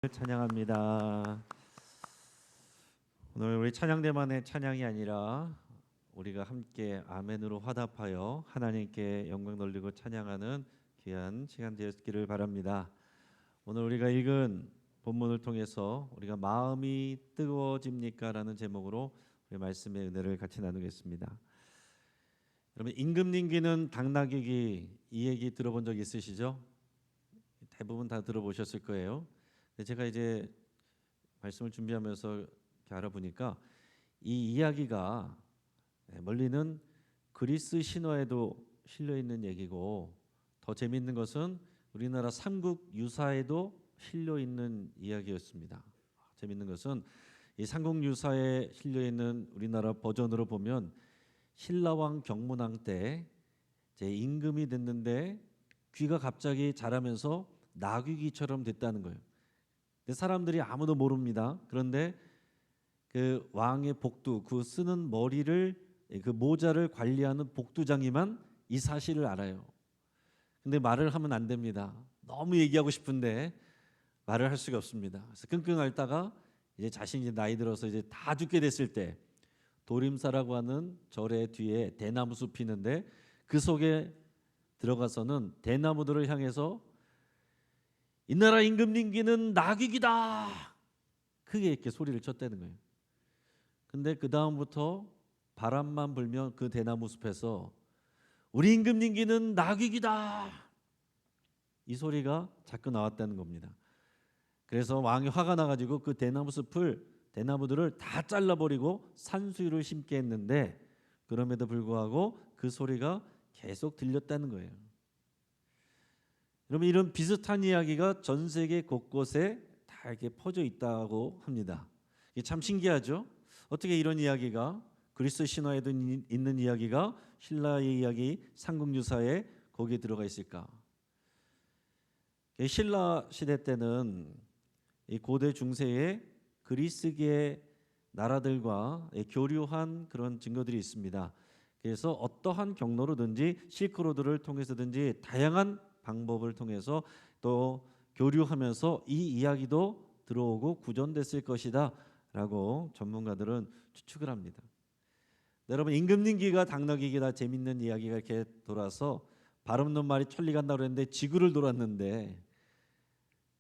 찬양합니다. 오늘 우리 찬양대만의 찬양이 아니라 우리가 함께 아멘으로 화답하여 하나님께 영광 돌리고 찬양하는 귀한 시간 되었기를 바랍니다. 오늘 우리가 읽은 본문을 통해서 우리가 마음이 뜨거워집니까? 라는 제목으로 우리 말씀의 은혜를 같이 나누겠습니다. 여러분, 임금님 귀는 당나귀, 이 얘기 들어본 적 있으시죠? 대부분 다 들어보셨을 거예요. 제가 이제 말씀을 준비하면서 이렇게 알아보니까 이 이야기가 멀리는 그리스 신화에도 실려 있는 얘기고, 더 재미있는 것은 우리나라 삼국 유사에도 실려 있는 이야기였습니다. 재미있는 것은 이 삼국 유사에 실려 있는 우리나라 버전으로 보면 신라왕 경문왕 때 제 임금이 됐는데 귀가 갑자기 자라면서 나귀귀처럼 됐다는 거예요. 사람들이 아무도 모릅니다. 그런데 그 왕의 복두, 그 쓰는 머리를, 그 모자를 관리하는 복두장이만 이 사실을 알아요. 근데 말을 하면 안 됩니다. 너무 얘기하고 싶은데 말을 할 수가 없습니다. 그래서 끙끙 앓다가 이제 자신이 나이 들어서 이제 다 죽게 됐을 때 도림사라고 하는 절의 뒤에 대나무 숲이 있는데 그 속에 들어가서는 대나무들을 향해서 이 나라 임금님 귀는 나귀귀다, 크게 이렇게 소리를 쳤다는 거예요. 근데 그 다음부터 바람만 불면 그 대나무 숲에서 우리 임금님 귀는 나귀귀다, 이 소리가 자꾸 나왔다는 겁니다. 그래서 왕이 화가 나가지고 그 대나무들을 다 잘라버리고 산수유를 심게 했는데, 그럼에도 불구하고 그 소리가 계속 들렸다는 거예요. 여러분, 이런 비슷한 이야기가 전 세계 곳곳에 다 이렇게 퍼져 있다고 합니다. 이게 참 신기하죠? 어떻게 이런 이야기가 그리스 신화에도 있는 이야기가 신라의 이야기 삼국유사에 거기에 들어가 있을까? 신라 시대 때는 이 고대 중세에 그리스계 나라들과 교류한 그런 증거들이 있습니다. 그래서 어떠한 경로로든지 실크로드를 통해서든지 다양한 방법을 통해서 또 교류하면서 이 이야기도 들어오고 구전됐을 것이다 라고 전문가들은 추측을 합니다. 여러분, 임금님 귀가 당나귀 귀다, 재밌는 이야기가 이렇게 돌아서 발 없는 말이 천리 간다고 그랬는데 지구를 돌았는데,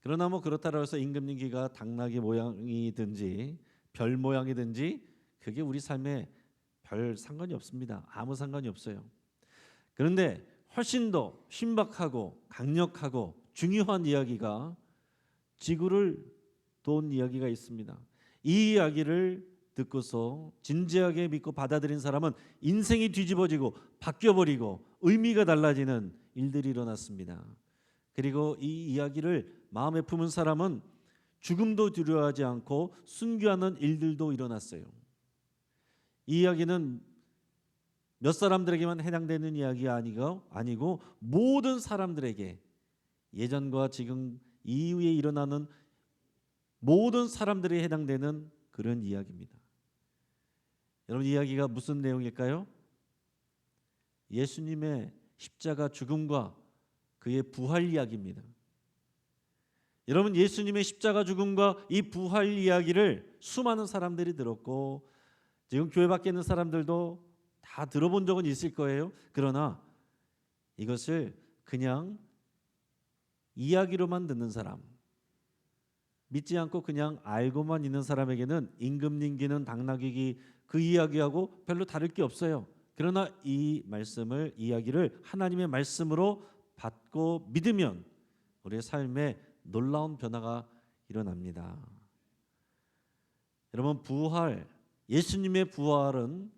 그러나 뭐 그렇다고 해서 임금님 귀가 당나귀 모양이든지 별 모양이든지 그게 우리 삶에 별 상관이 없습니다. 아무 상관이 없어요. 그런데 훨씬 더 신박하고 강력하고 중요한 이야기가 지구를 돈 이야기가 있습니다. 이 이야기를 듣고서 진지하게 믿고 받아들인 사람은 인생이 뒤집어지고 바뀌어버리고 의미가 달라지는 일들이 일어났습니다. 그리고 이 이야기를 마음에 품은 사람은 죽음도 두려워하지 않고 순교하는 일들도 일어났어요. 이 이야기는 몇 사람들에게만 해당되는 이야기가 아니고 모든 사람들에게, 예전과 지금 이후에 일어나는 모든 사람들이 해당되는 그런 이야기입니다. 여러분, 이 이야기가 무슨 내용일까요? 예수님의 십자가 죽음과 그의 부활 이야기입니다. 여러분, 예수님의 십자가 죽음과 이 부활 이야기를 수많은 사람들이 들었고 지금 교회 밖에 있는 사람들도 다 들어본 적은 있을 거예요. 그러나 이것을 그냥 이야기로만 듣는 사람, 믿지 않고 그냥 알고만 있는 사람에게는 임금님 귀는 당나귀 귀, 그 이야기하고 별로 다를 게 없어요. 그러나 이 말씀을, 이야기를 하나님의 말씀으로 받고 믿으면 우리의 삶에 놀라운 변화가 일어납니다. 여러분, 예수님의 부활은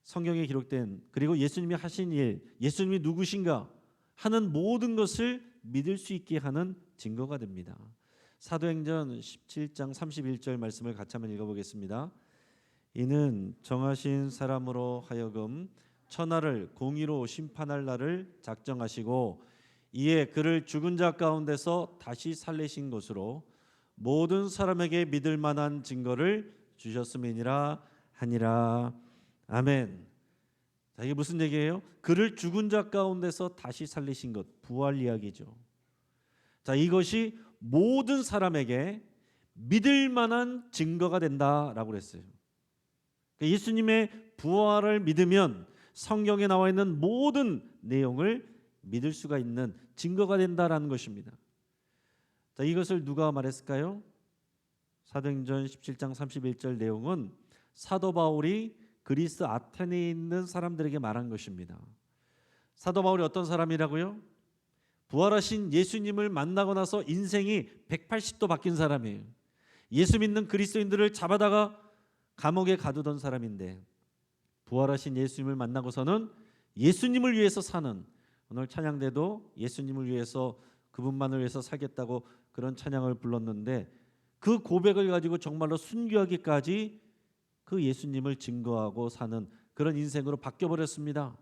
성경에 기록된, 그리고 예수님이 하신 일, 예수님이 누구신가 하는 모든 것을 믿을 수 있게 하는 증거가 됩니다. 사도행전 17장 31절 말씀을 같이 한번 읽어보겠습니다. 이는 정하신 사람으로 하여금 천하를 공의로 심판할 날을 작정하시고 이에 그를 죽은 자 가운데서 다시 살리신 것으로 모든 사람에게 믿을 만한 증거를 주셨음이니라 하니라. 아멘. 자, 이게 무슨 얘기예요? 그를 죽은 자 가운데서 다시 살리신 것, 부활 이야기죠. 자, 이것이 모든 사람에게 믿을 만한 증거가 된다라고 그랬어요. 예수님의 부활을 믿으면 성경에 나와 있는 모든 내용을 믿을 수가 있는 증거가 된다라는 것입니다. 자, 이것을 누가 말했을까요? 사도행전 17장 31절 내용은 사도 바울이 그리스 아테네에 있는 사람들에게 말한 것입니다. 사도 바울이 어떤 사람이라고요? 부활하신 예수님을 만나고 나서 인생이 180도 바뀐 사람이에요. 예수 믿는 그리스도인들을 잡아다가 감옥에 가두던 사람인데 부활하신 예수님을 만나고서는 예수님을 위해서 사는, 오늘 찬양대도 예수님을 위해서, 그분만을 위해서 살겠다고 그런 찬양을 불렀는데 그 고백을 가지고 정말로 순교하기까지 그 예수님을 증거하고 사는 그런 인생으로 바뀌어버렸습니다.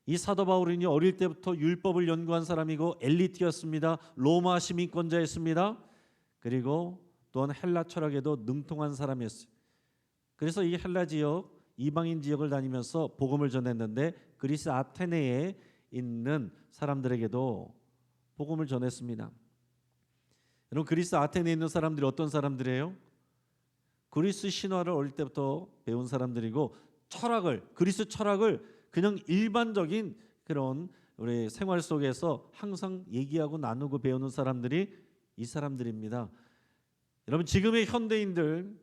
이 사도 바울은 어릴 때부터 율법을 연구한 사람이고 엘리트였습니다. 로마 시민권자였습니다. 그리고 또한 헬라 철학에도 능통한 사람이었어요. 그래서 이 헬라 지역, 이방인 지역을 다니면서 복음을 전했는데 그리스 아테네에 있는 사람들에게도 복음을 전했습니다. 여러분, 그리스 아테네에 있는 사람들이 어떤 사람들이에요? 그리스 신화를 어릴 때부터 배운 사람들이고 그리스 철학을 그냥 일반적인 그런 우리 생활 속에서 항상 얘기하고 나누고 배우는 사람들이 이 사람들입니다. 여러분, 지금의 현대인들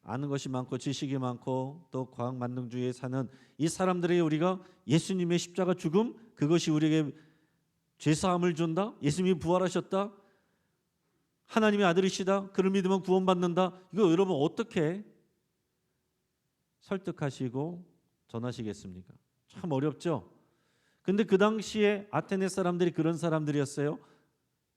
아는 것이 많고 지식이 많고 또 과학 만능주의에 사는 이 사람들에게 우리가 예수님의 십자가 죽음, 그것이 우리에게 죄사함을 준다, 예수님이 부활하셨다, 하나님의 아들이시다, 그를 믿으면 구원받는다, 이거 여러분 어떻게 설득하시고 전하시겠습니까? 참 어렵죠. 근데 그 당시에 아테네 사람들이 그런 사람들이었어요.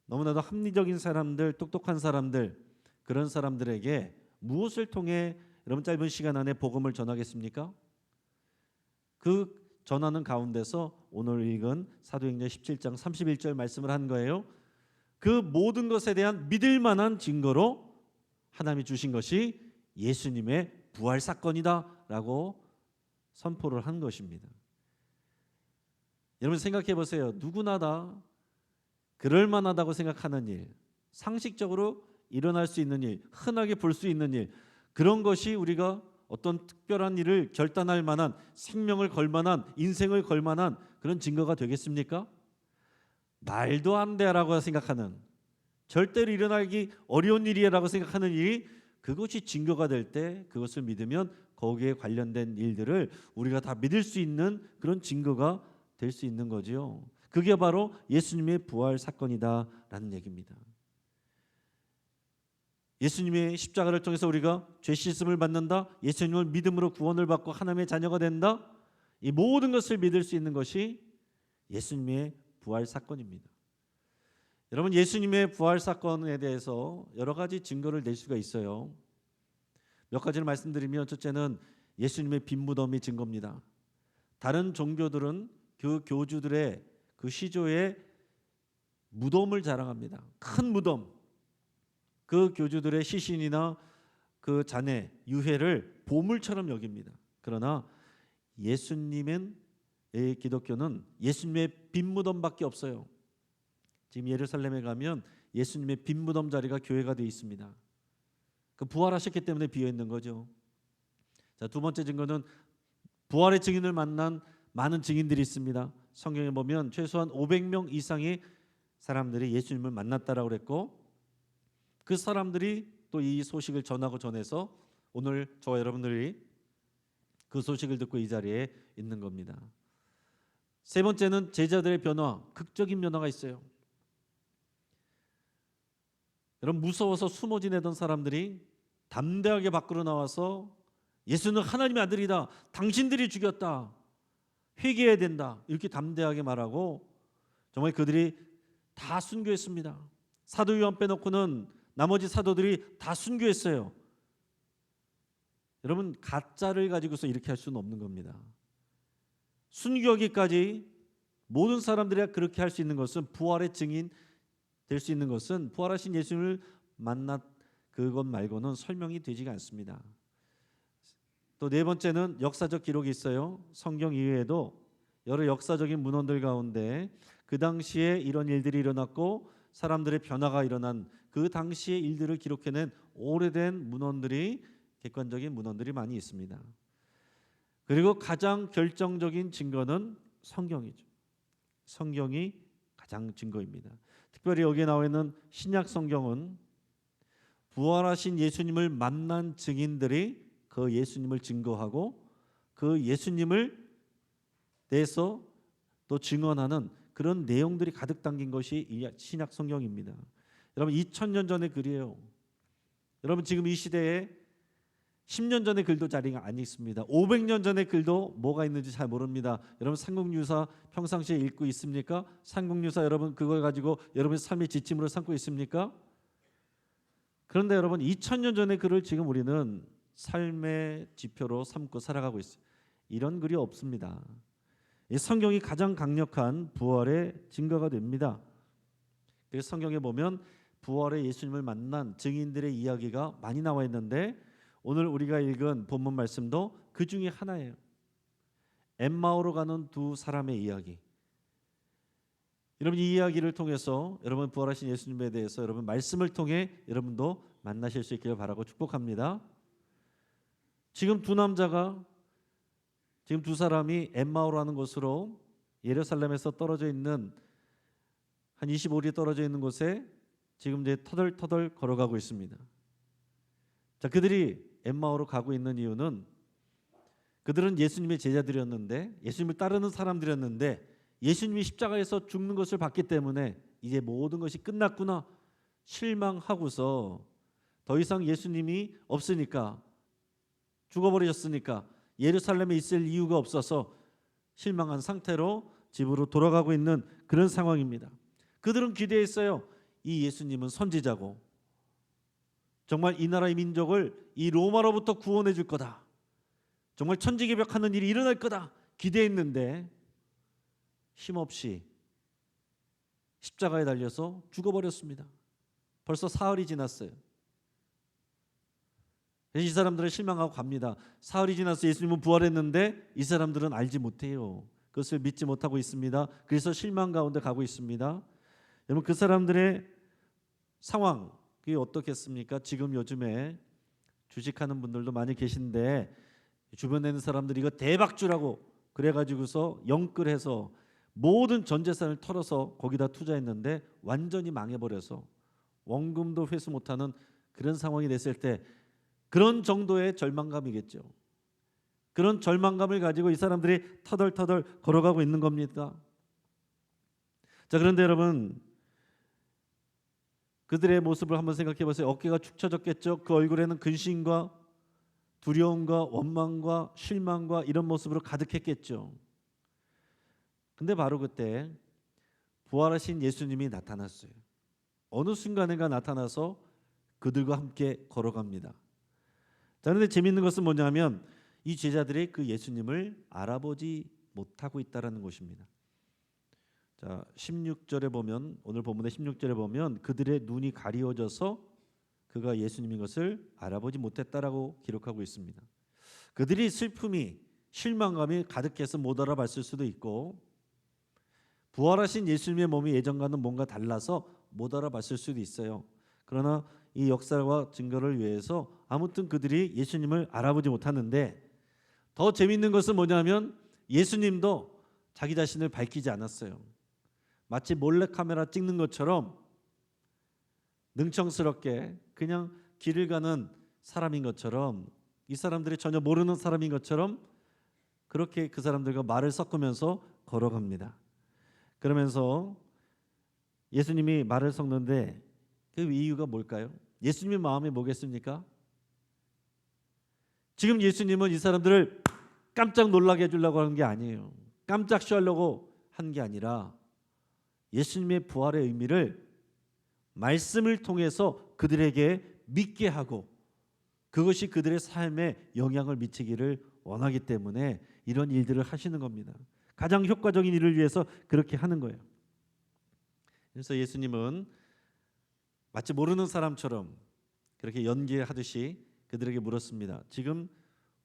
너무나도 합리적인 사람들, 똑똑한 사람들, 그런 사람들에게 무엇을 통해 여러분 짧은 시간 안에 복음을 전하겠습니까? 그 전하는 가운데서 오늘 읽은 사도행전 17장 31절 말씀을 한 거예요. 그 모든 것에 대한 믿을 만한 증거로 하나님이 주신 것이 예수님의 부활 사건이다라고 선포를 한 것입니다. 여러분 생각해 보세요. 누구나 다 그럴 만하다고 생각하는 일, 상식적으로 일어날 수 있는 일, 흔하게 볼 수 있는 일, 그런 것이 우리가 어떤 특별한 일을 결단할 만한, 생명을 걸 만한, 인생을 걸 만한 그런 증거가 되겠습니까? 말도 안 돼라고 생각하는, 절대로 일어나기 어려운 일이라고 생각하는 일이 그것이 증거가 될 때 그것을 믿으면 거기에 관련된 일들을 우리가 다 믿을 수 있는 그런 증거가 될 수 있는 거죠. 그게 바로 예수님의 부활 사건이다라는 얘기입니다. 예수님의 십자가를 통해서 우리가 죄 씻음을 받는다, 예수님을 믿음으로 구원을 받고 하나님의 자녀가 된다, 이 모든 것을 믿을 수 있는 것이 예수님의 부활 사건입니다. 여러분, 예수님의 부활 사건에 대해서 여러 가지 증거를 낼 수가 있어요. 몇 가지를 말씀드리면, 첫째는 예수님의 빈 무덤이 증거입니다. 다른 종교들은 그 교주들의 그 시조의 무덤을 자랑합니다. 큰 무덤, 그 교주들의 시신이나 그 잔해, 유해를 보물처럼 여깁니다. 그러나 예수님은, 기독교는 예수님의 빈 무덤밖에 없어요. 지금 예루살렘에 가면 예수님의 빈 무덤 자리가 교회가 되어 있습니다. 그 부활하셨기 때문에 비어 있는 거죠. 자, 두 번째 증거는 부활의 증인을 만난 많은 증인들이 있습니다. 성경에 보면 최소한 500명 이상의 사람들이 예수님을 만났다라고 그랬고, 그 사람들이 또 이 소식을 전하고 전해서 오늘 저와 여러분들이 그 소식을 듣고 이 자리에 있는 겁니다. 세 번째는 제자들의 변화, 극적인 변화가 있어요. 여러분, 무서워서 숨어 지내던 사람들이 담대하게 밖으로 나와서 예수는 하나님의 아들이다, 당신들이 죽였다, 회개해야 된다, 이렇게 담대하게 말하고 정말 그들이 다 순교했습니다. 사도 요한 빼놓고는 나머지 사도들이 다 순교했어요. 여러분, 가짜를 가지고서 이렇게 할 수는 없는 겁니다. 순교하기까지 모든 사람들이 그렇게 할 수 있는 것은, 부활의 증인 될 수 있는 것은 부활하신 예수님을 만났 그것 말고는 설명이 되지가 않습니다. 또 네 번째는 역사적 기록이 있어요. 성경 이외에도 여러 역사적인 문헌들 가운데 그 당시에 이런 일들이 일어났고 사람들의 변화가 일어난 그 당시의 일들을 기록해낸 오래된 문헌들이, 객관적인 문헌들이 많이 있습니다. 그리고 가장 결정적인 증거는 성경이죠. 성경이 가장 증거입니다. 특별히 여기에 나와 있는 신약 성경은 부활하신 예수님을 만난 증인들이 그 예수님을 증거하고 그 예수님을 대해서 또 증언하는 그런 내용들이 가득 담긴 것이 이 신약 성경입니다. 여러분 2000년 전의 글이에요. 여러분 지금 이 시대에 10년 전의 글도 자리가 안 있습니다. 500년 전의 글도 뭐가 있는지 잘 모릅니다. 여러분 삼국유사 평상시에 읽고 있습니까? 삼국유사 여러분 그걸 가지고 여러분의 삶의 지침으로 삼고 있습니까? 그런데 여러분 2000년 전의 글을 지금 우리는 삶의 지표로 삼고 살아가고 있어요. 이런 글이 없습니다. 이 성경이 가장 강력한 부활의 증거가 됩니다. 그래서 성경에 보면 부활의 예수님을 만난 증인들의 이야기가 많이 나와 있는데 오늘 우리가 읽은 본문 말씀도 그 중에 하나예요. 엠마오로 가는 두 사람의 이야기. 여러분 이 이야기를 통해서 여러분 부활하신 예수님에 대해서 여러분 말씀을 통해 여러분도 만나실 수 있기를 바라고 축복합니다. 지금 두 남자가 지금 두 사람이 엠마오라는 곳으로 예루살렘에서 떨어져 있는 한 25리 떨어져 있는 곳에 지금 이제 터덜터덜 걸어가고 있습니다. 자, 그들이 엠마오로 가고 있는 이유는 그들은 예수님의 제자들이었는데 예수님을 따르는 사람들이었는데 예수님이 십자가에서 죽는 것을 봤기 때문에 이제 모든 것이 끝났구나 실망하고서 더 이상 예수님이 없으니까 죽어버리셨으니까 예루살렘에 있을 이유가 없어서 실망한 상태로 집으로 돌아가고 있는 그런 상황입니다. 그들은 기대했어요. 이 예수님은 선지자고 정말 이 나라의 민족을 이 로마로부터 구원해 줄 거다. 정말 천지개벽하는 일이 일어날 거다. 기대했는데 힘없이 십자가에 달려서 죽어버렸습니다. 벌써 사흘이 지났어요. 이 사람들은 실망하고 갑니다. 사흘이 지나서 예수님은 부활했는데 이 사람들은 알지 못해요. 그것을 믿지 못하고 있습니다. 그래서 실망 가운데 가고 있습니다. 여러분 그 사람들의 상황 그게 어떻겠습니까? 지금 요즘에 주식하는 분들도 많이 계신데 주변에 있는 사람들이 이거 대박주라고 그래가지고서 영끌해서 모든 전 재산을 털어서 거기다 투자했는데 완전히 망해버려서 원금도 회수 못하는 그런 상황이 됐을 때 그런 정도의 절망감이겠죠. 그런 절망감을 가지고 이 사람들이 터덜터덜 걸어가고 있는 겁니다. 자, 그런데 여러분 그들의 모습을 한번 생각해 보세요. 어깨가 축 처졌겠죠. 그 얼굴에는 근심과 두려움과 원망과 실망과 이런 모습으로 가득했겠죠. 근데 바로 그때 부활하신 예수님이 나타났어요. 어느 순간인가 나타나서 그들과 함께 걸어갑니다. 자, 그런데 재미있는 것은 뭐냐면 이 제자들이 그 예수님을 알아보지 못하고 있다라는 것입니다. 자, 16절에 보면 오늘 본문의 16절에 보면 그들의 눈이 가리워져서 그가 예수님인 것을 알아보지 못했다라고 기록하고 있습니다. 그들이 슬픔이 실망감이 가득해서 못 알아봤을 수도 있고 부활하신 예수님의 몸이 예전과는 뭔가 달라서 못 알아봤을 수도 있어요. 그러나 이 역사와 증거를 위해서 아무튼 그들이 예수님을 알아보지 못하는데 더 재미있는 것은 뭐냐면 예수님도 자기 자신을 밝히지 않았어요. 마치 몰래카메라 찍는 것처럼 능청스럽게 그냥 길을 가는 사람인 것처럼 이 사람들이 전혀 모르는 사람인 것처럼 그렇게 그 사람들과 말을 섞으면서 걸어갑니다. 그러면서 예수님이 말을 섞는데 그 이유가 뭘까요? 예수님의 마음이 뭐겠습니까? 지금 예수님은 이 사람들을 깜짝 놀라게 해주려고 하는 게 아니에요. 깜짝 쉬하려고 한 게 아니라 예수님의 부활의 의미를 말씀을 통해서 그들에게 믿게 하고 그것이 그들의 삶에 영향을 미치기를 원하기 때문에 이런 일들을 하시는 겁니다. 가장 효과적인 일을 위해서 그렇게 하는 거예요. 그래서 예수님은 마치 모르는 사람처럼 그렇게 연기하듯이 그들에게 물었습니다. 지금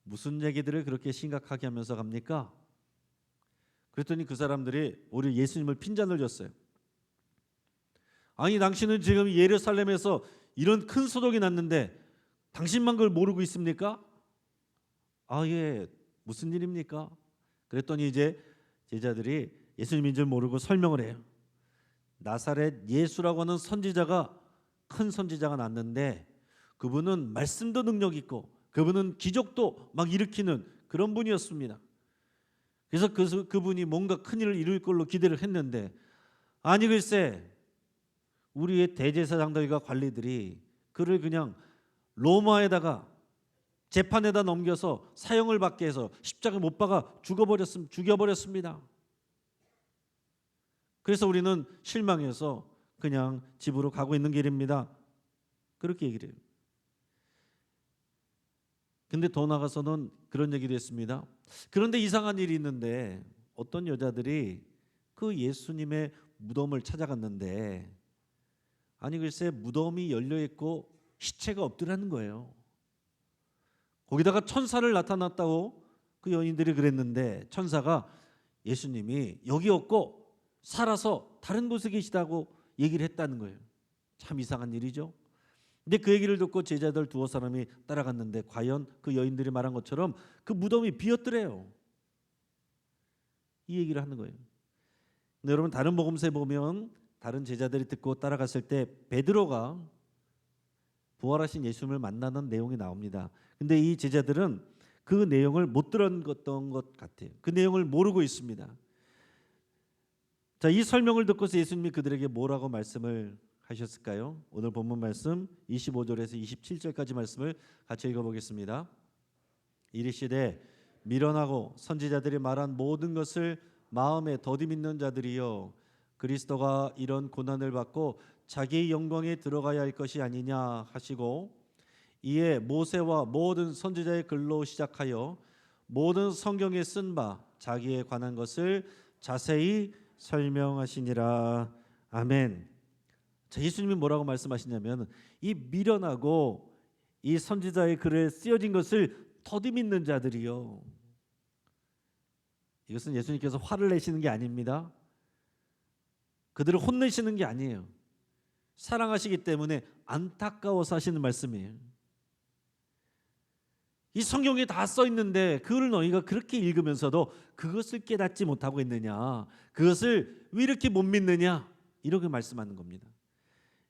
무슨 얘기들을 그렇게 심각하게 하면서 갑니까? 그랬더니 그 사람들이 오히려 예수님을 핀잔을 줬어요. 아니 당신은 지금 예루살렘에서 이런 큰 소동이 났는데 당신만 그걸 모르고 있습니까? 아, 예. 무슨 일입니까? 그랬더니 이제 제자들이 예수님인 줄 모르고 설명을 해요. 나사렛 예수라고 하는 선지자가, 큰 선지자가 났는데 그분은 말씀도 능력 있고 그분은 기적도 막 일으키는 그런 분이었습니다. 그래서 그분이 뭔가 큰 일을 이룰 걸로 기대를 했는데, 아니 글쎄 우리의 대제사장들과 관리들이 그를 그냥 로마에다가 재판에다 넘겨서 사형을 받게 해서 십자가에 못 박아 죽여버렸습니다. 그래서 우리는 실망해서 그냥 집으로 가고 있는 길입니다. 그렇게 얘기를 해요. 근데 더 나가서는 그런 얘기도 했습니다. 그런데 이상한 일이 있는데 어떤 여자들이 그 예수님의 무덤을 찾아갔는데, 아니 글쎄 무덤이 열려있고 시체가 없더라는 거예요. 거기다가 천사를 나타났다고 그 여인들이 그랬는데, 천사가 예수님이 여기 없고 살아서 다른 곳에 계시다고 얘기를 했다는 거예요. 참 이상한 일이죠. 근데 그 얘기를 듣고 제자들 두어 사람이 따라갔는데 과연 그 여인들이 말한 것처럼 그 무덤이 비었더래요. 이 얘기를 하는 거예요. 근데 여러분 다른 복음서에 보면 다른 제자들이 듣고 따라갔을 때 베드로가 부활하신 예수님을 만나는 내용이 나옵니다. 근데 이 제자들은 그 내용을 못 들었던 것 같아요. 그 내용을 모르고 있습니다. 자, 이 설명을 듣고서 예수님이 그들에게 뭐라고 말씀을 하셨을까요? 오늘 본문 말씀 25절에서 27절까지 말씀을 같이 읽어보겠습니다. 이르시되 미련하고 선지자들이 말한 모든 것을 마음에 더디 믿는 자들이여, 그리스도가 이런 고난을 받고 자기의 영광에 들어가야 할 것이 아니냐 하시고, 이에 모세와 모든 선지자의 글로 시작하여 모든 성경에 쓴 바 자기에 관한 것을 자세히 설명하시니라. 아멘. 자, 예수님이 뭐라고 말씀하시냐면 이 미련하고 이 선지자의 글에 쓰여진 것을 더디 믿는 자들이요. 이것은 예수님께서 화를 내시는 게 아닙니다. 그들을 혼내시는 게 아니에요. 사랑하시기 때문에 안타까워서 하시는 말씀이에요. 이 성경에 다 써 있는데 그걸 너희가 그렇게 읽으면서도 그것을 깨닫지 못하고 있느냐, 그것을 왜 이렇게 못 믿느냐, 이렇게 말씀하는 겁니다.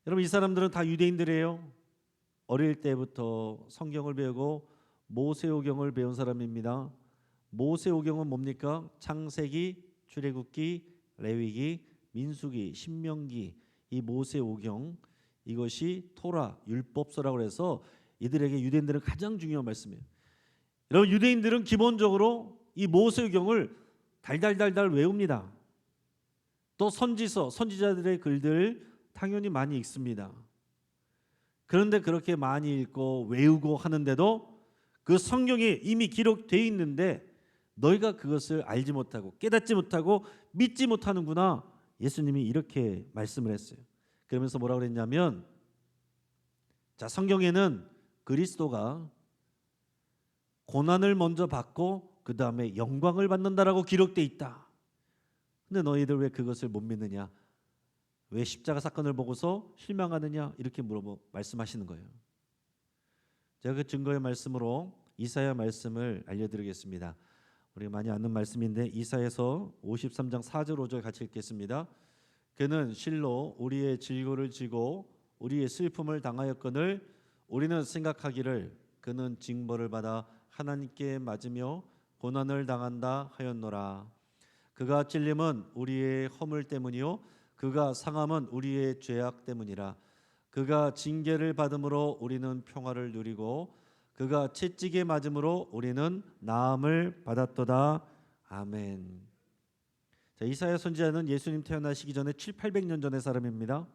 여러분 이 사람들은 다 유대인들이에요. 어릴 때부터 성경을 배우고 모세오경을 배운 사람입니다. 모세오경은 뭡니까? 창세기, 출애굽기, 레위기, 민수기, 신명기, 이 모세오경, 이것이 토라, 율법서라고 해서 이들에게 유대인들은 가장 중요한 말씀이에요. 여러분 유대인들은 기본적으로 이 모세오경을 달달달달 외웁니다. 또 선지서, 선지자들의 글들 당연히 많이 읽습니다. 그런데 그렇게 많이 읽고 외우고 하는데도 그 성경에 이미 기록되어 있는데 너희가 그것을 알지 못하고 깨닫지 못하고 믿지 못하는구나. 예수님이 이렇게 말씀을 했어요. 그러면서 뭐라고 그랬냐면, 자, 성경에는 그리스도가 고난을 먼저 받고 그 다음에 영광을 받는다라고 기록되어 있다. 근데 너희들 왜 그것을 못 믿느냐? 왜 십자가 사건을 보고서 실망하느냐? 이렇게 말씀하시는 거예요. 제가 그 증거의 말씀으로 이사야 말씀을 알려드리겠습니다. 우리가 많이 아는 말씀인데 이사야서 53장 4절 5절 같이 읽겠습니다. 그는 실로 우리의 질고를 지고 우리의 슬픔을 당하였거늘 우리는 생각하기를 그는 징벌을 받아 하나님께 맞으며 고난을 당한다 하였노라. 그가 찔림은 우리의 허물 때문이요 그가 상함은 우리의 죄악 때문이라. 그가 징계를 받음으로 우리는 평화를 누리고 그가 채찍에 맞음으로 우리는 나음을 받았도다. 아멘. 자, 이사야 선지자는 예수님 태어나시기 전에 700~800년 전의 사람입니다.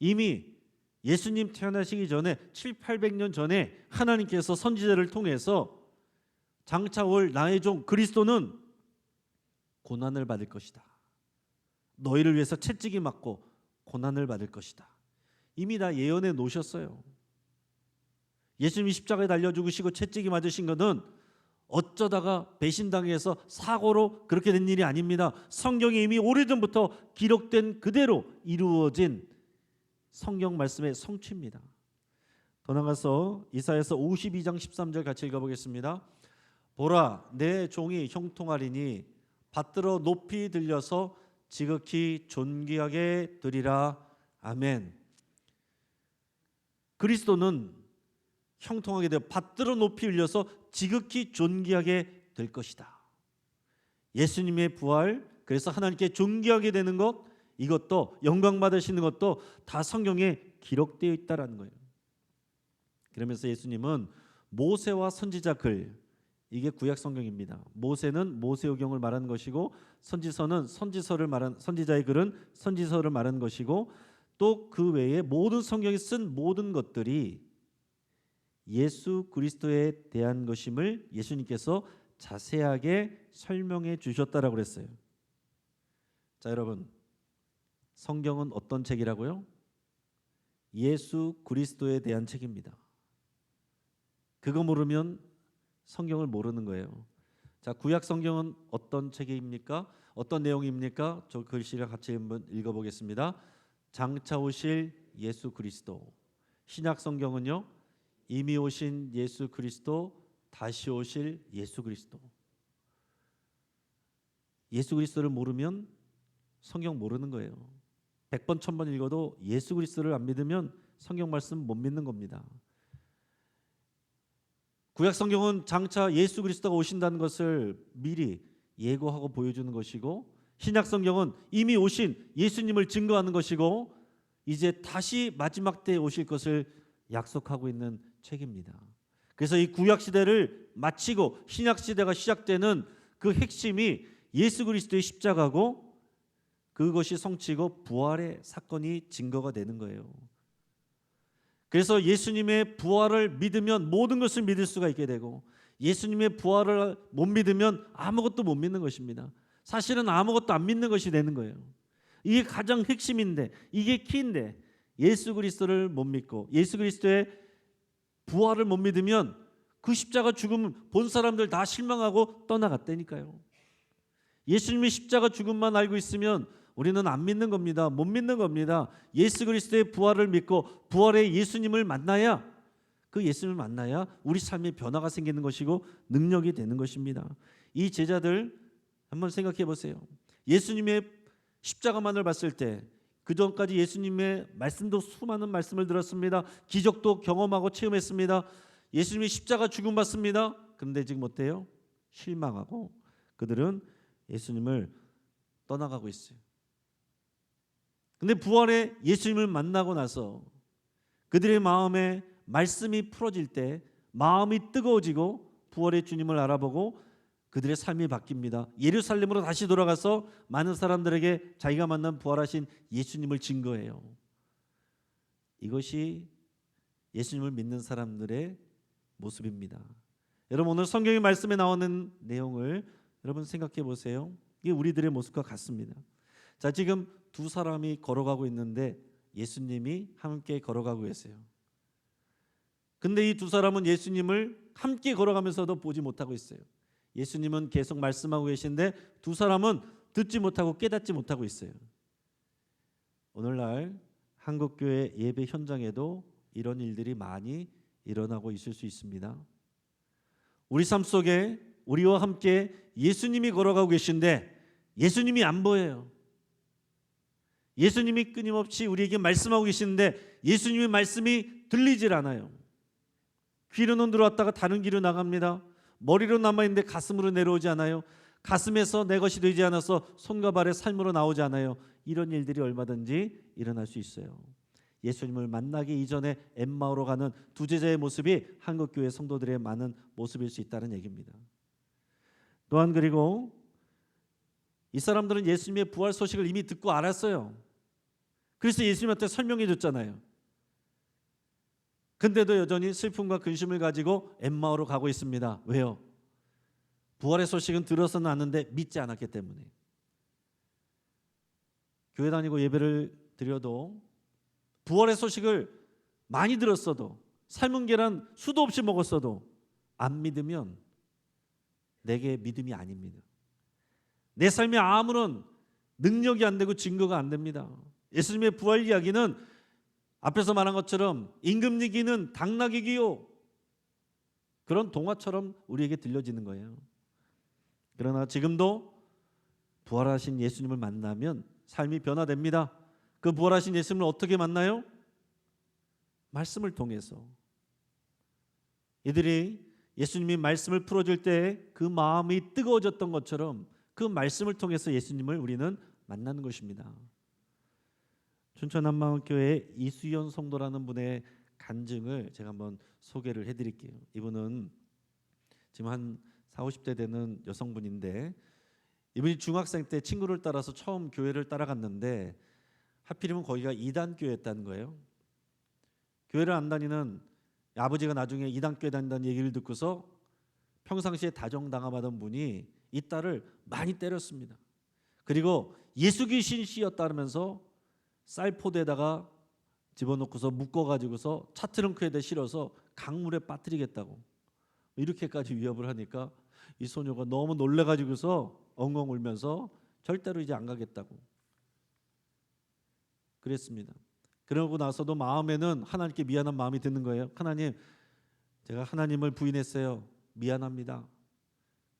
이미 예수님 태어나시기 전에 700~800년 전에 하나님께서 선지자를 통해서 장차 올 나의 종 그리스도는 고난을 받을 것이다. 너희를 위해서 채찍이 맞고 고난을 받을 것이다. 이미 다 예언해 놓으셨어요. 예수님이 십자가에 달려 죽으시고 채찍이 맞으신 것은 어쩌다가 배신당해서 사고로 그렇게 된 일이 아닙니다. 성경에 이미 오래전부터 기록된 그대로 이루어진 성경 말씀의 성취입니다. 더 나가서 이사야서 52장 13절 같이 읽어보겠습니다. 보라, 내 종이 형통하리니 받들어 높이 들려서 지극히 존귀하게 되리라. 아멘. 그리스도는 형통하게 되어 받들어 높이 들려서 지극히 존귀하게 될 것이다. 예수님의 부활, 그래서 하나님께 존귀하게 되는 것, 이것도 영광 받으시는 것도 다 성경에 기록되어 있다라는 거예요. 그러면서 예수님은 모세와 선지자 글, 이게 구약 성경입니다. 모세는 모세오경을 말하는 것이고 선지서는 선지서를 말한, 선지자의 글은 선지서를 말하는 것이고 또 그 외에 모든 성경이 쓴 모든 것들이 예수 그리스도에 대한 것임을 예수님께서 자세하게 설명해 주셨다라고 그랬어요. 자, 여러분, 성경은 어떤 책이라고요? 예수 그리스도에 대한 책입니다. 그거 모르면 성경을 모르는 거예요. 자, 구약 성경은 어떤 책입니까? 어떤 내용입니까? 저 글씨를 같이 한번 읽어보겠습니다. 장차 오실 예수 그리스도. 신약 성경은요, 이미 오신 예수 그리스도, 다시 오실 예수 그리스도. 예수 그리스도를 모르면 성경 모르는 거예요. 100번 1000번 읽어도 예수 그리스도를 안 믿으면 성경 말씀 못 믿는 겁니다. 구약 성경은 장차 예수 그리스도가 오신다는 것을 미리 예고하고 보여주는 것이고, 신약 성경은 이미 오신 예수님을 증거하는 것이고, 이제 다시 마지막 때에 오실 것을 약속하고 있는 책입니다. 그래서 이 구약 시대를 마치고 신약 시대가 시작되는 그 핵심이 예수 그리스도의 십자가고, 그것이 성취고 부활의 사건이 증거가 되는 거예요. 그래서 예수님의 부활을 믿으면 모든 것을 믿을 수가 있게 되고, 예수님의 부활을 못 믿으면 아무것도 못 믿는 것입니다. 사실은 아무것도 안 믿는 것이 되는 거예요. 이게 가장 핵심인데, 이게 키인데, 예수 그리스도를 못 믿고 예수 그리스도의 부활을 못 믿으면 그 십자가 죽음 본 사람들 다 실망하고 떠나갔다니까요. 예수님의 십자가 죽음만 알고 있으면 우리는 안 믿는 겁니다. 못 믿는 겁니다. 예수 그리스도의 부활을 믿고 부활의 예수님을 만나야, 그 예수님을 만나야 우리 삶에 변화가 생기는 것이고 능력이 되는 것입니다. 이 제자들 한번 생각해 보세요. 예수님의 십자가만을 봤을 때 그전까지 예수님의 말씀도 수많은 말씀을 들었습니다. 기적도 경험하고 체험했습니다. 예수님의 십자가 죽음 봤습니다. 그런데 지금 어때요? 실망하고 그들은 예수님을 떠나가고 있어요. 근데 부활의 예수님을 만나고 나서 그들의 마음에 말씀이 풀어질 때 마음이 뜨거워지고 부활의 주님을 알아보고 그들의 삶이 바뀝니다. 예루살렘으로 다시 돌아가서 많은 사람들에게 자기가 만난 부활하신 예수님을 증거해요. 이것이 예수님을 믿는 사람들의 모습입니다. 여러분, 오늘 성경의 말씀에 나오는 내용을 여러분 생각해 보세요. 이게 우리들의 모습과 같습니다. 자, 지금 두 사람이 걸어가고 있는데 예수님이 함께 걸어가고 계세요. 근데 이 두 사람은 예수님을 함께 걸어가면서도 보지 못하고 있어요. 예수님은 계속 말씀하고 계신데 두 사람은 듣지 못하고 깨닫지 못하고 있어요. 오늘날 한국교회 예배 현장에도 이런 일들이 많이 일어나고 있을 수 있습니다. 우리 삶 속에 우리와 함께 예수님이 걸어가고 계신데 예수님이 안 보여요. 예수님이 끊임없이 우리에게 말씀하고 계시는데 예수님의 말씀이 들리질 않아요. 귀로는 들어왔다가 다른 길로 나갑니다. 머리로 남아있는데 가슴으로 내려오지 않아요. 가슴에서 내 것이 되지 않아서 손과 발의 삶으로 나오지 않아요. 이런 일들이 얼마든지 일어날 수 있어요. 예수님을 만나기 이전에 엠마오로 가는 두 제자의 모습이 한국교회 성도들의 많은 모습일 수 있다는 얘기입니다. 또한 그리고 이 사람들은 예수님의 부활 소식을 이미 듣고 알았어요. 그래서 예수님한테 설명해 줬잖아요. 근데도 여전히 슬픔과 근심을 가지고 엠마오로 가고 있습니다. 왜요? 부활의 소식은 들어서는 아는데 믿지 않았기 때문에. 교회 다니고 예배를 드려도 부활의 소식을 많이 들었어도 삶은 계란 수도 없이 먹었어도 안 믿으면 내게 믿음이 아닙니다. 내 삶에 아무런 능력이 안 되고 증거가 안 됩니다. 예수님의 부활 이야기는 앞에서 말한 것처럼 임금이기는 당나귀기요, 그런 동화처럼 우리에게 들려지는 거예요. 그러나 지금도 부활하신 예수님을 만나면 삶이 변화됩니다. 그 부활하신 예수님을 어떻게 만나요? 말씀을 통해서. 이들이 예수님이 말씀을 풀어줄 때 그 마음이 뜨거워졌던 것처럼 그 말씀을 통해서 예수님을 우리는 만나는 것입니다. 춘천 한마음교회 이수연 성도라는 분의 간증을 제가 한번 소개를 해드릴게요. 이분은 지금 한 40, 50대 되는 여성분인데, 이분이 중학생 때 친구를 따라서 처음 교회를 따라갔는데 하필이면 거기가 이단교회였다는 거예요. 교회를 안 다니는 아버지가 나중에 이단교회 다닌다는 얘기를 듣고서 평상시에 다정당함하던 분이 이 딸을 많이 때렸습니다. 그리고 예수 귀신 씌었다면서 쌀포대에다가 집어넣고서 묶어가지고서 차 트렁크에다 실어서 강물에 빠뜨리겠다고 이렇게까지 위협을 하니까 이 소녀가 너무 놀래가지고서 엉엉 울면서 절대로 이제 안 가겠다고 그랬습니다. 그러고 나서도 마음에는 하나님께 미안한 마음이 드는 거예요. 하나님, 제가 하나님을 부인했어요. 미안합니다.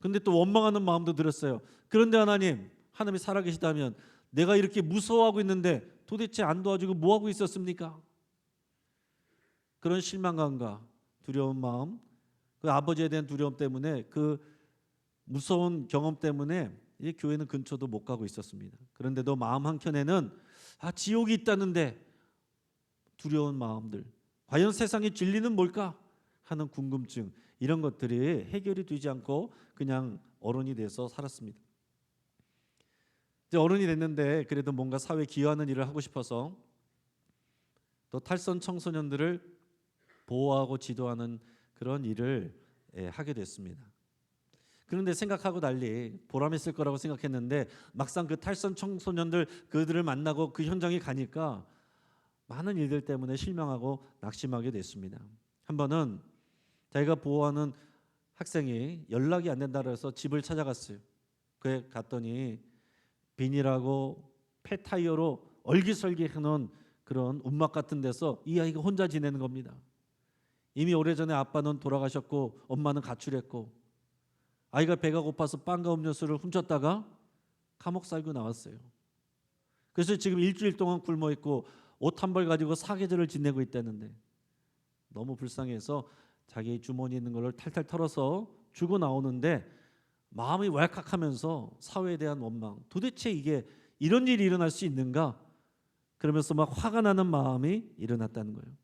근데 또 원망하는 마음도 들었어요. 그런데 하나님이 살아계시다면 내가 이렇게 무서워하고 있는데 도대체 안 도와주고 뭐하고 있었습니까? 그런 실망감과 두려운 마음, 그 아버지에 대한 두려움 때문에, 그 무서운 경험 때문에 이 교회는 근처도 못 가고 있었습니다. 그런데도 마음 한켠에는 지옥이 있다는데 두려운 마음들, 과연 세상의 진리는 뭘까 하는 궁금증, 이런 것들이 해결이 되지 않고 그냥 어른이 돼서 살았습니다. 이제 어른이 됐는데 그래도 뭔가 사회에 기여하는 일을 하고 싶어서 또 탈선 청소년들을 보호하고 지도하는 그런 일을 하게 됐습니다. 그런데 생각하고 달리 보람 있을 거라고 생각했는데 막상 그 탈선 청소년들 그들을 만나고 그 현장에 가니까 많은 일들 때문에 실망하고 낙심하게 됐습니다. 한 번은 자기가 보호하는 학생이 연락이 안 된다고 해서 집을 찾아갔어요. 그에 갔더니 비닐하고 폐타이어로 얼기설기 해놓은 그런 움막 같은 데서 이 아이가 혼자 지내는 겁니다. 이미 오래전에 아빠는 돌아가셨고 엄마는 가출했고 아이가 배가 고파서 빵과 음료수를 훔쳤다가 감옥 살고 나왔어요. 그래서 지금 일주일 동안 굶어 있고 옷 한 벌 가지고 사계절을 지내고 있다는데 너무 불쌍해서 자기 주머니에 있는 걸 탈탈 털어서 주고 나오는데 마음이 왈칵하면서 사회에 대한 원망, 도대체 이게 이런 일이 일어날 수 있는가? 그러면서 막 화가 나는 마음이 일어났다는 거예요.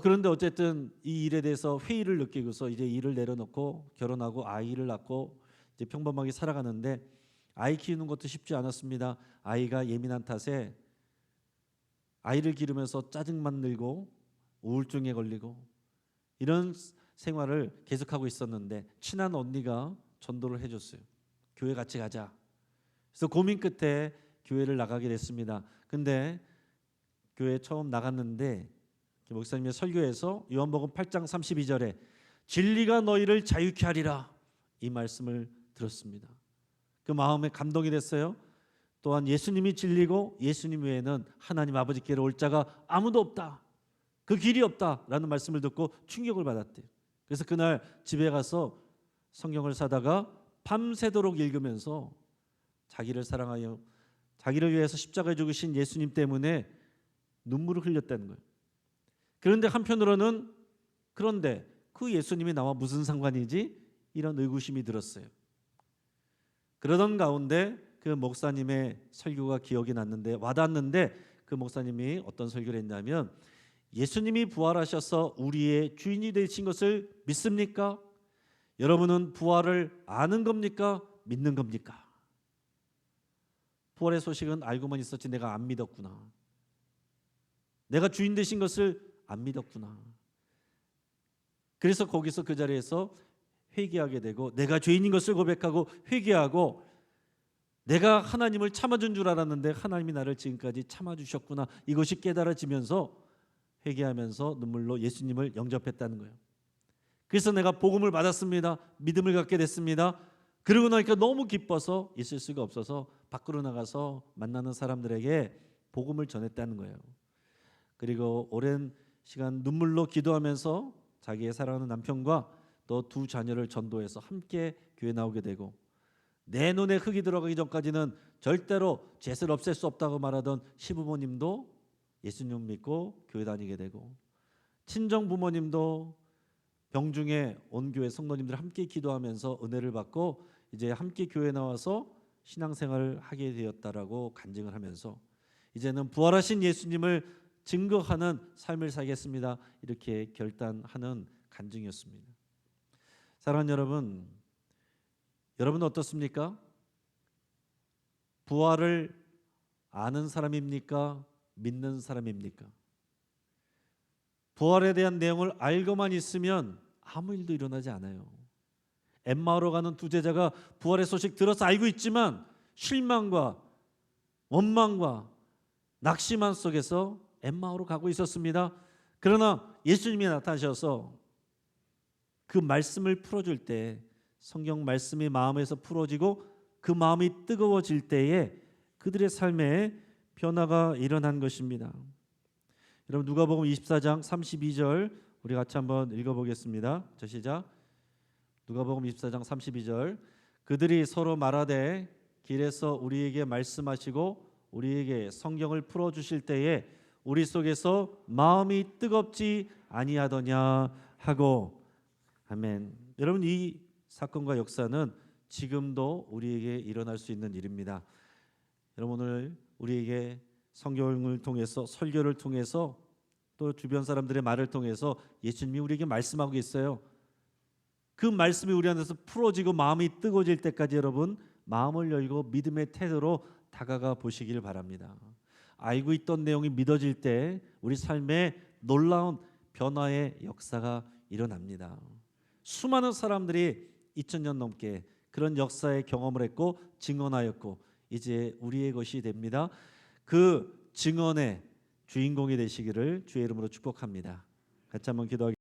그런데 어쨌든 이 일에 대해서 회의를 느끼고서 이제 일을 내려놓고 결혼하고 아이를 낳고 이제 평범하게 살아가는데 아이 키우는 것도 쉽지 않았습니다. 아이가 예민한 탓에 아이를 기르면서 짜증만 늘고 우울증에 걸리고 이런 생활을 계속하고 있었는데 친한 언니가 전도를 해줬어요. 교회 같이 가자. 그래서 고민 끝에 교회를 나가게 됐습니다. 근데 교회 처음 나갔는데 목사님의 설교에서 요한복음 8장 32절에 진리가 너희를 자유케 하리라, 이 말씀을 들었습니다. 그 마음에 감동이 됐어요. 또한 예수님이 진리고 예수님 외에는 하나님 아버지께로 올 자가 아무도 없다, 그 길이 없다라는 말씀을 듣고 충격을 받았대요. 그래서 그날 집에 가서 성경을 사다가 밤새도록 읽으면서 자기를 사랑하여 자기를 위해서 십자가에 죽으신 예수님 때문에 눈물을 흘렸다는 거예요. 그런데 한편으로는 그런데 그 예수님이 나와 무슨 상관이지? 이런 의구심이 들었어요. 그러던 가운데 그 목사님의 설교가 기억이 났는데 와닿았는데 그 목사님이 어떤 설교를 했냐면 예수님이 부활하셔서 우리의 주인이 되신 것을 믿습니까? 여러분은 부활을 아는 겁니까? 믿는 겁니까? 부활의 소식은 알고만 있었지 내가 안 믿었구나. 내가 주인 되신 것을 안 믿었구나. 그래서 거기서 그 자리에서 회개하게 되고 내가 죄인인 것을 고백하고 회개하고 내가 하나님을 참아준 줄 알았는데 하나님이 나를 지금까지 참아주셨구나, 이것이 깨달아지면서 회개하면서 눈물로 예수님을 영접했다는 거예요. 그래서 내가 복음을 받았습니다. 믿음을 갖게 됐습니다. 그러고 나니까 너무 기뻐서 있을 수가 없어서 밖으로 나가서 만나는 사람들에게 복음을 전했다는 거예요. 그리고 오랜 시간 눈물로 기도하면서 자기의 사랑하는 남편과 또 두 자녀를 전도해서 함께 교회 나오게 되고, 내 눈에 흙이 들어가기 전까지는 절대로 죄를 없앨 수 없다고 말하던 시부모님도 예수님 믿고 교회 다니게 되고, 친정 부모님도 병중에 온 교회 성도님들 함께 기도하면서 은혜를 받고 이제 함께 교회 나와서 신앙생활을 하게 되었다라고 간증을 하면서 이제는 부활하신 예수님을 증거하는 삶을 살겠습니다. 이렇게 결단하는 간증이었습니다. 사랑하는 여러분, 여러분은 어떻습니까? 부활을 아는 사람입니까? 믿는 사람입니까? 부활에 대한 내용을 알고만 있으면 아무 일도 일어나지 않아요. 엠마오로 가는 두 제자가 부활의 소식 들어서 알고 있지만 실망과 원망과 낙심한 속에서 엠마오로 가고 있었습니다. 그러나 예수님이 나타나셔서 그 말씀을 풀어줄 때, 성경 말씀이 마음에서 풀어지고 그 마음이 뜨거워질 때에 그들의 삶에 변화가 일어난 것입니다. 여러분, 누가복음 24장 32절 우리 같이 한번 읽어보겠습니다. 자, 시작. 누가복음 24장 32절. 그들이 서로 말하되 길에서 우리에게 말씀하시고 우리에게 성경을 풀어주실 때에 우리 속에서 마음이 뜨겁지 아니하더냐 하고. 아멘. 여러분, 이 사건과 역사는 지금도 우리에게 일어날 수 있는 일입니다. 여러분, 오늘 우리에게 성경을 통해서, 설교를 통해서, 또 주변 사람들의 말을 통해서 예수님이 우리에게 말씀하고 있어요. 그 말씀이 우리 안에서 풀어지고 마음이 뜨거워질 때까지 여러분 마음을 열고 믿음의 태도로 다가가 보시길 바랍니다. 알고 있던 내용이 믿어질 때 우리 삶에 놀라운 변화의 역사가 일어납니다. 수많은 사람들이 2000년 넘게 그런 역사의 경험을 했고 증언하였고 이제 우리의 것이 됩니다. 그 증언의 주인공이 되시기를 주의 이름으로 축복합니다. 같이 한번 기도하겠습니다.